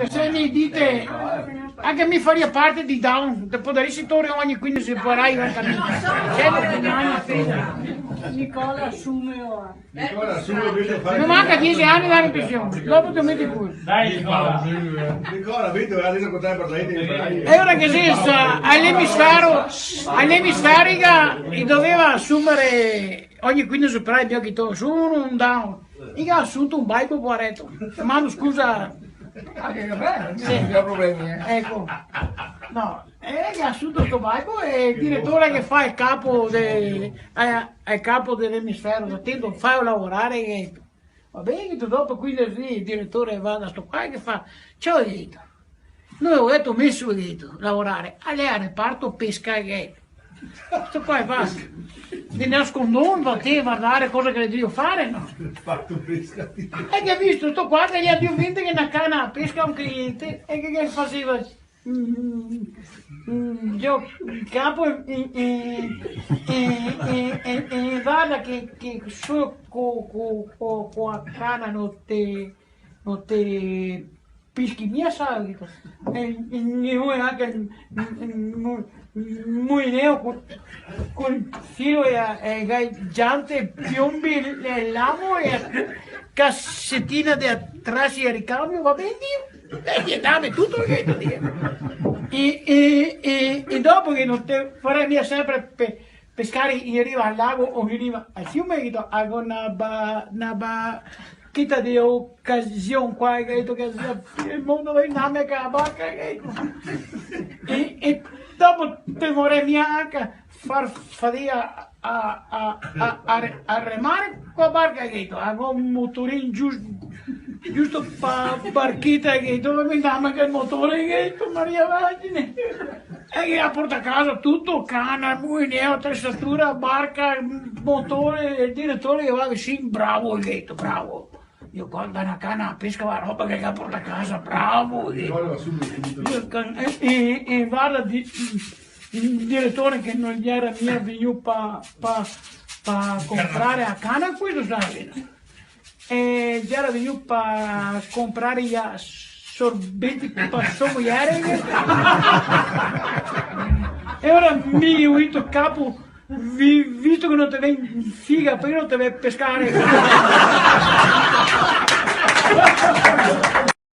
Se mi dite, anche mi faria parte di Down, dopo da risitore ogni 15 farai una Nicola assume ora. Mi manca 10 anni da in pensione, dopo ti metti pure. Dai Nicola. Nicola, vedi, adesso contare per lei. E ora che si sta all'emisferica e doveva assumere ogni 15 per abbiamo detto su un Down. Io ho assunto un bike poveretto, mando scusa. Sì. Ecco, no, che ha assunto questo bike e il direttore che fa il capo, il capo dell'emisfero, attento, fa lavorare e va bene, dopo quindi il direttore va da sto qua che fa, ciao detto, noi ho detto messo detto, lavorare, allora reparto pesca che questo qua è basta, di nascondere, va te guardare cosa che le devo fare, no? E che ha visto sto qua che gli ha vinto che una canna a pesca a un cliente e che faceva il capo e guarda che solo con la canna non te peschi mia salita e noi anche mulineo con il filo e gigante piombi il lamo e cassettina di attrassi e ricambio va bene e dammi tutto che e dopo che non te farei mia sempre pescare in riva al lago o in riva al fiume che avevo una barchetta di occasione qua che il mondo del nome che la barca e dopo te vorrei anche far fatica a remare con la barca che avevo un motorino giusto per barchetta che dove mi dava che il motore che Maria Vergine e che la porta a casa tutto, canna, mulineo, attrezzatura, barca, motore, il direttore che va vicino, bravo il ghetto, bravo. Io quando una canna a pesca la roba che la porta a casa, bravo. E guarda il direttore che non gli era mia venuto per comprare la canna, questo sta bene. E già era venuto per comprare gli sorbetti per sommeliere e ora mi ho detto capo visto che non te vai figa perché non te vai pescare